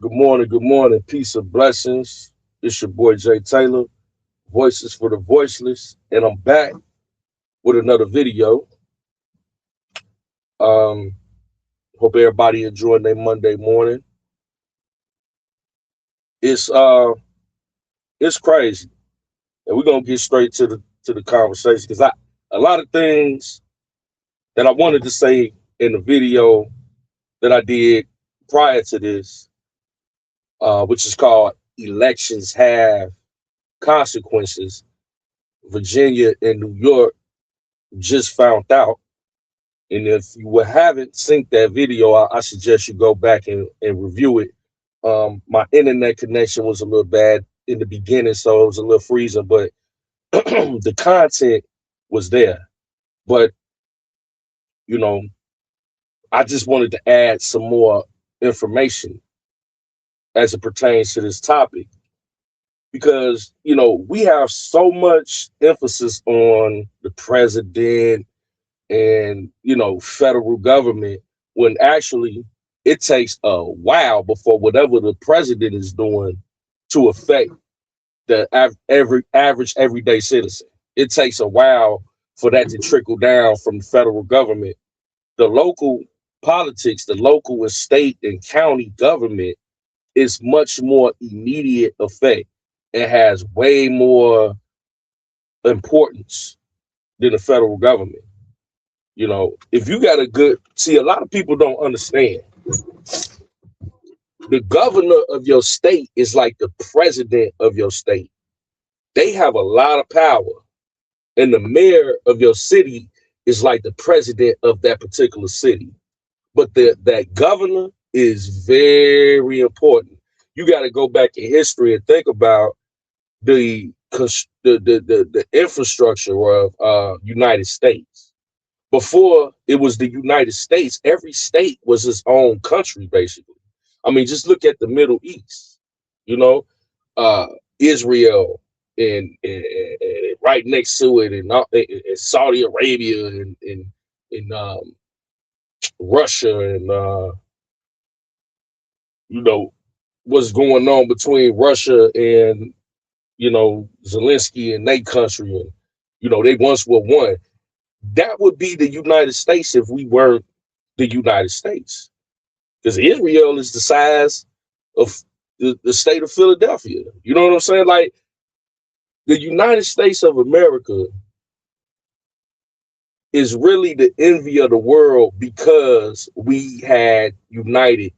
Good morning, good morning. Peace and blessings. It's your boy Jay Taylor, Voices for the Voiceless, and I'm back with another video. Um, Hope everybody enjoying their Monday morning. It's uh it's crazy. And we're gonna get straight to the conversation because I a lot of things that I wanted to say in the video that I did prior to this, which is called Elections Have Consequences. Virginia and New York just found out. And if you haven't seen that video, I suggest you go back and review it. My internet connection was a little bad in the beginning, so it was a little freezing, but the content was there. But, you know, I just wanted to add some more information as it pertains to this topic because, we have so much emphasis on the president and federal government when actually it takes a while before whatever the president is doing to affect the every average everyday citizen. It takes a while for that to trickle down from the federal government. The local politics, the local and state and county government is much more immediate effect. It has way more importance than the federal government. If you got a good, see, a lot of people don't understand. The governor of your state is like the president of your state. They have a lot of power. And the mayor of your city is like the president of that particular city. But that governor is very important. You got to go back in history and think about the infrastructure of United States. Before it was the United States, every state was its own country, basically. I mean, just look at the Middle East, you know, uh, Israel and right next to it, and Saudi Arabia and Russia and what's going on between Russia and Zelensky and their country, and they once were one. That would be the United States if we weren't the United States. Because Israel is the size of the state of Philadelphia. You know what I'm saying? Like the United States of America is really the envy of the world because we had united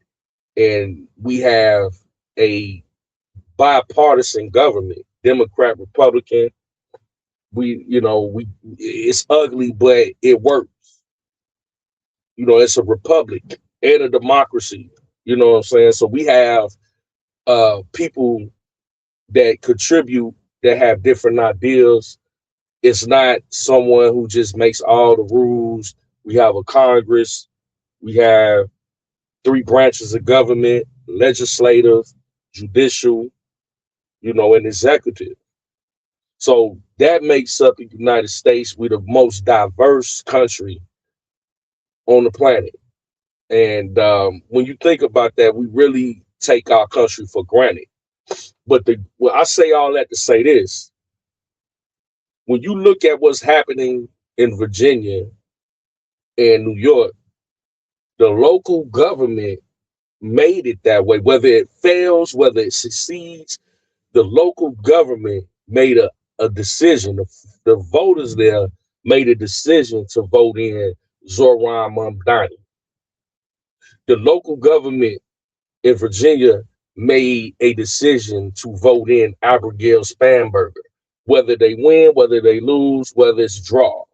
and we have a bipartisan government, Democrat, Republican. We it's ugly, but it works. It's a republic and a democracy. You know what I'm saying? So we have people that contribute that have different ideas. It's not someone who just makes all the rules. We have a Congress. We have three branches of government: legislative, judicial, and executive. So that makes up the United States. We're the most diverse country on the planet. And when you think about that, we really take our country for granted. But I say all that to say this: when you look at what's happening in Virginia and New York, the local government made it that way. Whether it fails, whether it succeeds, the local government made a decision. The voters there made a decision to vote in Zoran Mamdani. The local government in Virginia made a decision to vote in Abigail Spanberger. Whether they win, whether they lose, whether it's draw,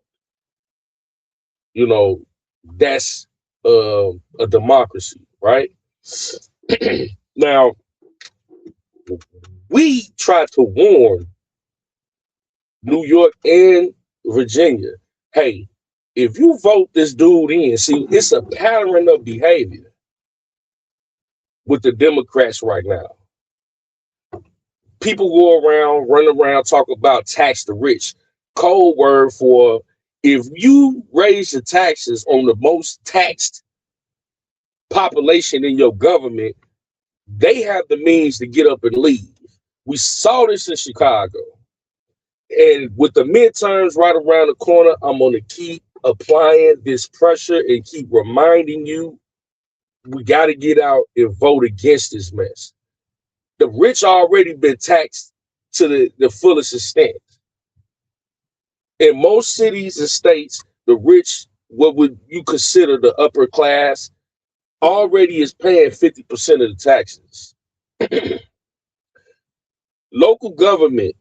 that's a democracy, right? Now, we try to warn New York and Virginia, hey, if you vote this dude in, see, it's a pattern of behavior with the Democrats right now. People run around, talk about tax the rich. Code word for if you raise the taxes on the most taxed population in your government, they have the means to get up and leave. We saw this in Chicago. And with the midterms right around the corner, I'm going to keep applying this pressure and keep reminding you we got to get out and vote against this mess. The rich already been taxed to the fullest extent. In most cities and states, the rich, what would you consider the upper class, already is paying 50% of the taxes. Local government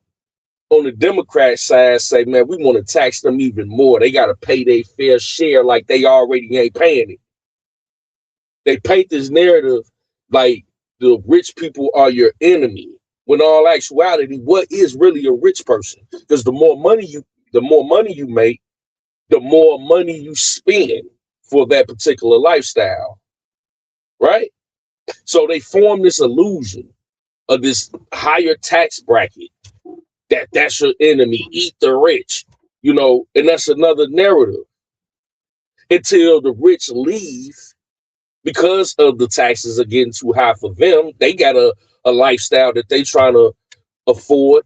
on the Democrat side say, man, we want to tax them even more. They got to pay their fair share like they already ain't paying it. They paint this narrative like the rich people are your enemy. When in all actuality, what is really a rich person? Because the more money you make, the more money you spend for that particular lifestyle. Right? So they form this illusion of this higher tax bracket that's your enemy. Eat the rich, and that's another narrative. Until the rich leave because of the taxes are getting too high for them, they got a lifestyle that they trying to afford.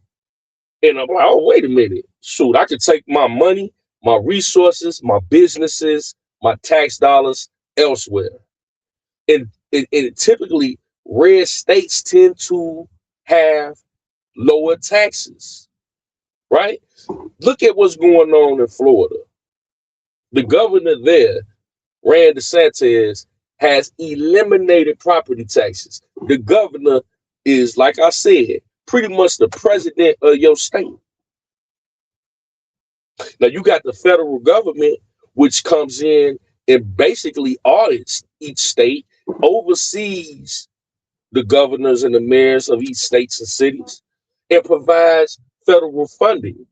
And I'm like, oh, wait a minute. Shoot, I could take my money, my resources, my businesses, my tax dollars elsewhere. And typically, red states tend to have lower taxes, right? Look at what's going on in Florida. The governor there, Ron DeSantis, has eliminated property taxes. The governor is, like I said, pretty much the president of your state. Now you got the federal government, which comes in and basically audits each state, oversees the governors and the mayors of each states and cities, and provides federal funding.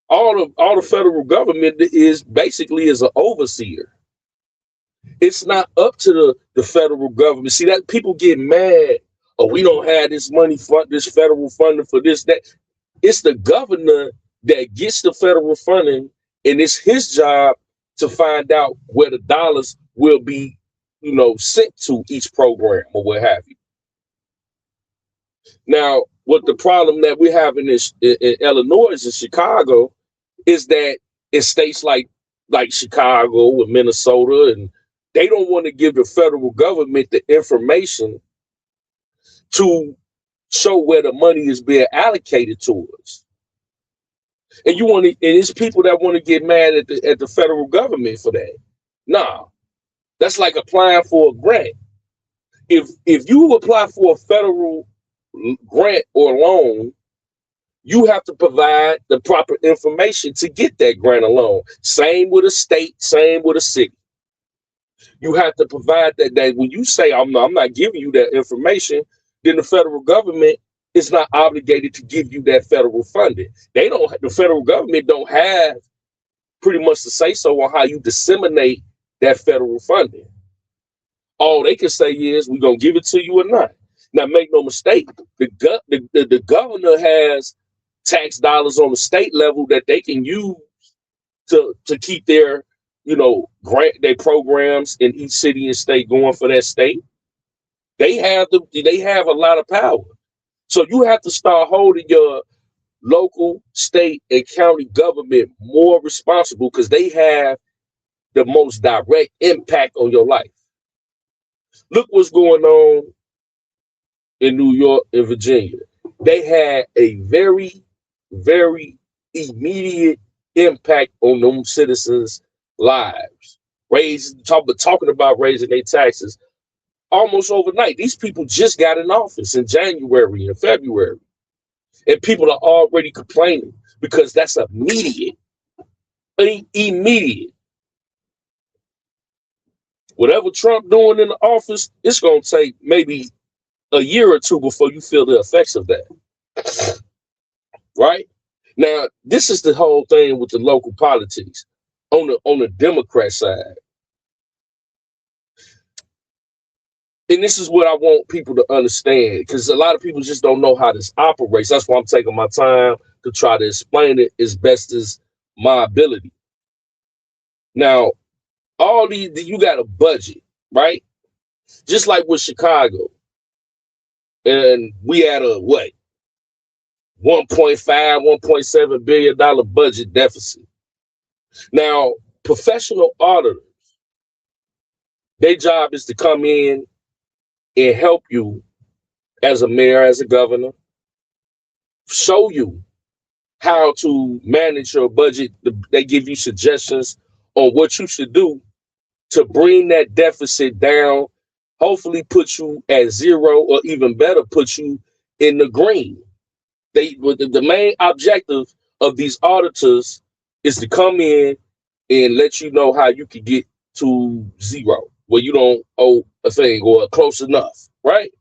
All the federal government is basically as an overseer. It's not up to the federal government. See, that people get mad. Oh, we don't have this money for this federal funding for this, that. It's the governor that gets the federal funding, and it's his job to find out where the dollars will be, sent to each program or what have you. Now, what the problem that we're having is in Illinois and Chicago is that in states like Chicago and Minnesota, and they don't want to give the federal government the information to show where the money is being allocated towards. And it's people that want to get mad at the federal government for that. Nah, that's like applying for a grant. If you apply for a federal grant or loan, you have to provide the proper information to get that grant or loan. Same with a state, same with a city. You have to provide that when you say, I'm not giving you that information, then the federal government is not obligated to give you that federal funding. The federal government don't have pretty much to say so on how you disseminate that federal funding. All they can say is, we're going to give it to you or not. Now, make no mistake, the governor has tax dollars on the state level that they can use to keep their, grant their programs in each city and state going for that state. They have a lot of power. So you have to start holding your local, state, and county government more responsible because they have the most direct impact on your life. Look what's going on in New York and Virginia. They had a very, very immediate impact on them citizens' lives. Talking about raising their taxes almost overnight. These people just got in office in January and February. And people are already complaining because that's immediate. Immediate. Whatever Trump doing in the office, it's going to take maybe a year or two before you feel the effects of that. Right? Now, this is the whole thing with the local politics on the Democrat side. And this is what I want people to understand, because a lot of people just don't know how this operates. That's why I'm taking my time to try to explain it as best as my ability. Now, you got a budget, right? Just like with Chicago, and we had a what 1.5, $1.7 billion budget deficit. Now, professional auditors, their job is to come in and help you as a mayor, as a governor, show you how to manage your budget. They give you suggestions on what you should do to bring that deficit down, hopefully put you at zero, or even better, put you in the green. The main objective of these auditors is to come in and let you know how you can get to zero, where you don't owe a thing or close enough, right?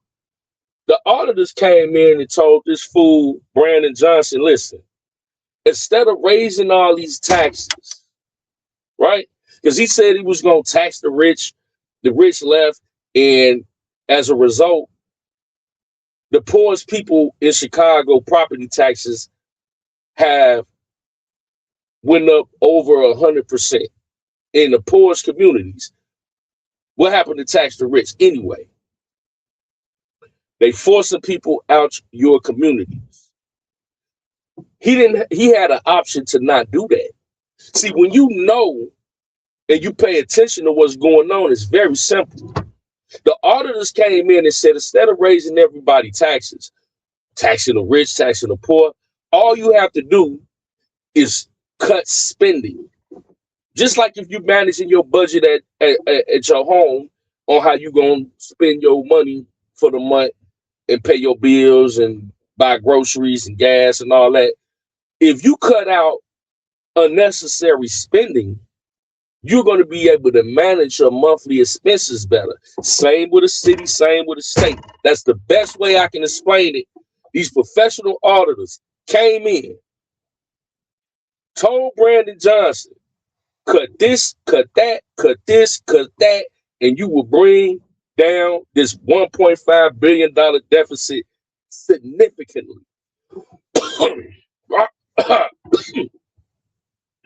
The auditors came in and told this fool, Brandon Johnson, listen, instead of raising all these taxes, right? Because he said he was going to tax the rich left, and as a result, the poorest people in Chicago property taxes have went up over 100% in the poorest communities. What happened to tax the rich anyway? They forcing people out your communities. He had an option to not do that. See, when you know and you pay attention to what's going on, it's very simple. The auditors came in and said, instead of raising everybody taxes, taxing the rich, taxing the poor, all you have to do is cut spending. Just like if you're managing your budget at your home on how you're going to spend your money for the month and pay your bills and buy groceries and gas and all that. If you cut out unnecessary spending, you're going to be able to manage your monthly expenses better. Same with a city, same with a state. That's the best way I can explain it. These professional auditors came in, told Brandon Johnson, cut this, cut that, cut this, cut that, and you will bring down this $1.5 billion deficit significantly.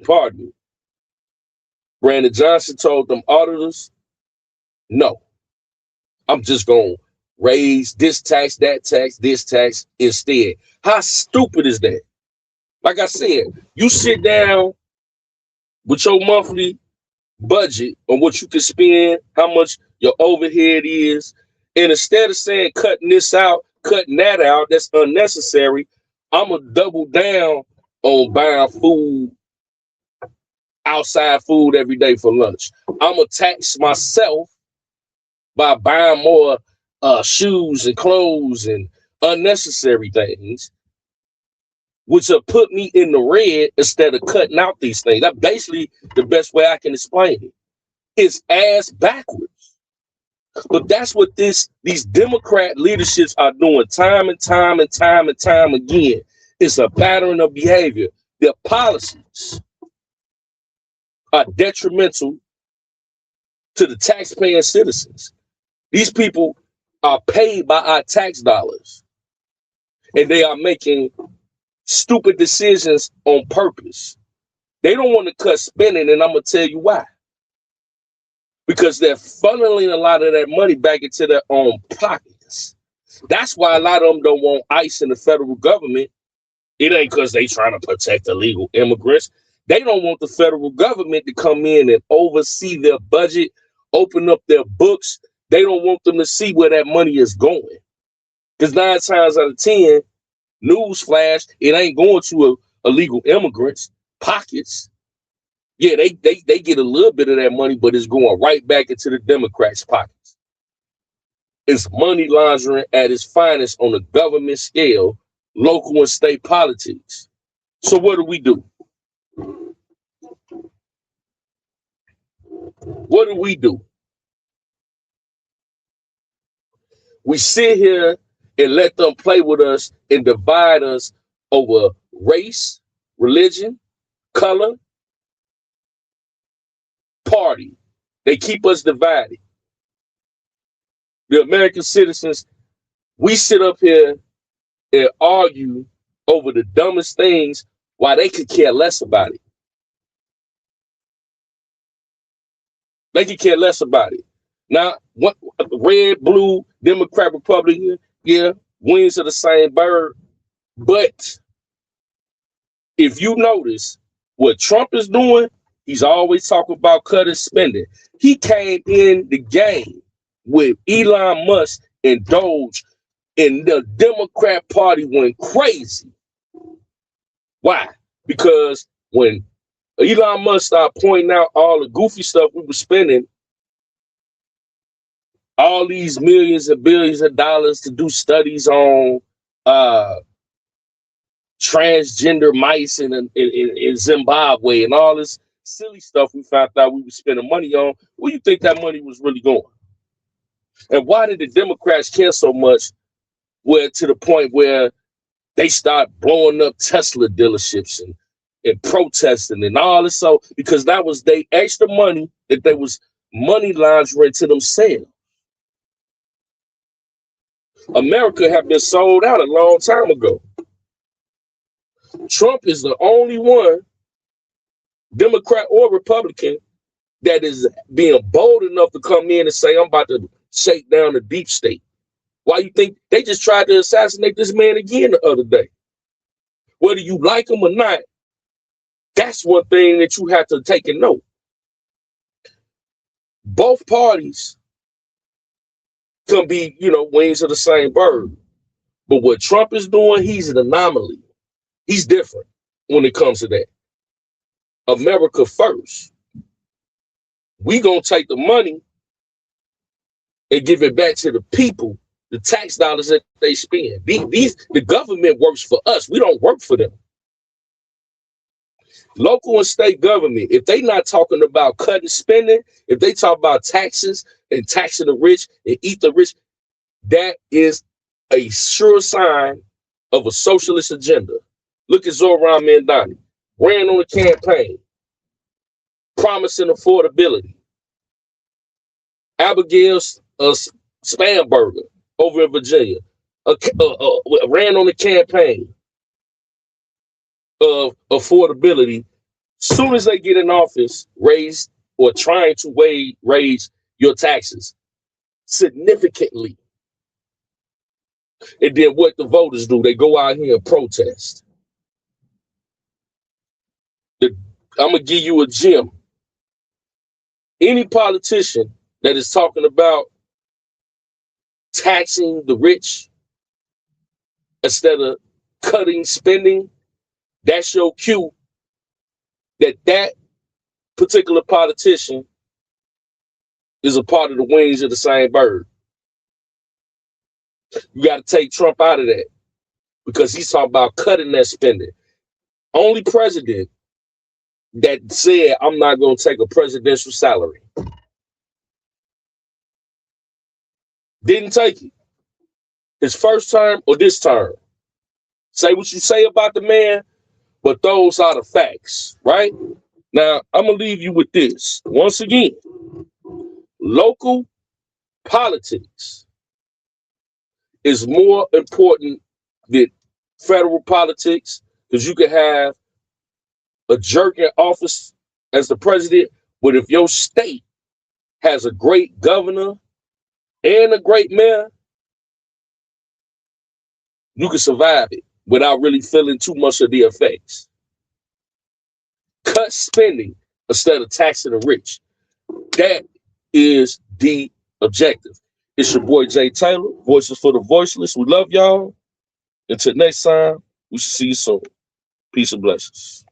Pardon me. Brandon Johnson told them auditors, no, I'm just going to raise this tax, that tax, this tax instead. How stupid is that? Like I said, you sit down with your monthly budget on what you can spend, how much your overhead is, and instead of saying cutting this out, cutting that out, that's unnecessary, I'm going to double down on buying food, outside food every day for lunch. I'm going to tax myself by buying more shoes and clothes and unnecessary things, which will put me in the red instead of cutting out these things. That's basically the best way I can explain it. It's ass backwards. But that's what these Democrat leaderships are doing time and time and time and time again. It's a pattern of behavior. Their policies are detrimental to the taxpaying citizens. These people are paid by our tax dollars, and they are making stupid decisions on purpose. They don't want to cut spending, and I'm going to tell you why. Because they're funneling a lot of that money back into their own pockets. That's why a lot of them don't want ICE in the federal government. It ain't because they trying to protect illegal immigrants. They don't want the federal government to come in and oversee their budget, open up their books. They don't want them to see where that money is going. Because 9 times out of 10, newsflash, it ain't going to illegal immigrants' pockets. Yeah, they get a little bit of that money, but it's going right back into the Democrats' pockets. It's money laundering at its finest on a government scale, local and state politics. So what do we do? What do we do? We sit here and let them play with us and divide us over race, religion, color, party. They keep us divided. The American citizens, we sit up here and argue over the dumbest things while they could care less about it. They could care less about it. Now, what red, blue, Democrat, Republican, yeah, wings of the same bird. But if you notice what Trump is doing, he's always talking about cutting spending. He came in the game with Elon Musk and Doge, and the Democrat Party went crazy. Why? Because when Elon Musk started pointing out all the goofy stuff we were spending, all these millions and billions of dollars to do studies on transgender mice in Zimbabwe and all this silly stuff we found out we were spending money on, where you think that money was really going? And why did the Democrats care so much, where to the point where they start blowing up Tesla dealerships and protesting and all this? So because that was their extra money that they was money laundering to themselves. America had been sold out a long time ago. Trump is the only one, Democrat or Republican, that is being bold enough to come in and say, I'm about to shake down the deep state. Why you think they just tried to assassinate this man again the other day? Whether you like him or not, that's one thing that you have to take a note. Both parties can be, wings of the same bird. But what Trump is doing, he's an anomaly. He's different when it comes to that. America first. We gonna take the money and give it back to the people, the tax dollars that they spend. The government works for us. We don't work for them. Local and state government, if they not talking about cutting spending, if they talk about taxes and taxing the rich and eat the rich, that is a sure sign of a socialist agenda. Look at Zoran Mandani, ran on a campaign, promising affordability. Abigail Spanberger over in Virginia ran on the campaign of affordability. Soon as they get in office, raise or trying to raise your taxes significantly. And then what the voters do, they go out here and protest. I'm going to give you a gem. Any politician that is talking about taxing the rich instead of cutting spending, that's your cue that particular politician is a part of the wings of the same bird. You got to take Trump out of that because he's talking about cutting that spending. Only president that said, I'm not going to take a presidential salary. Didn't take it. His first term or this term. Say what you say about the man, but those are the facts, right? Now, I'm going to leave you with this. Once again, local politics is more important than federal politics, because you can have a jerk in office as the president, but if your state has a great governor and a great mayor, you can survive it without really feeling too much of the effects. Cut spending instead of taxing the rich. That is the objective. It's your boy Jay Taylor, Voices for the Voiceless. We love y'all. Until next time, we shall see you soon. Peace and blessings.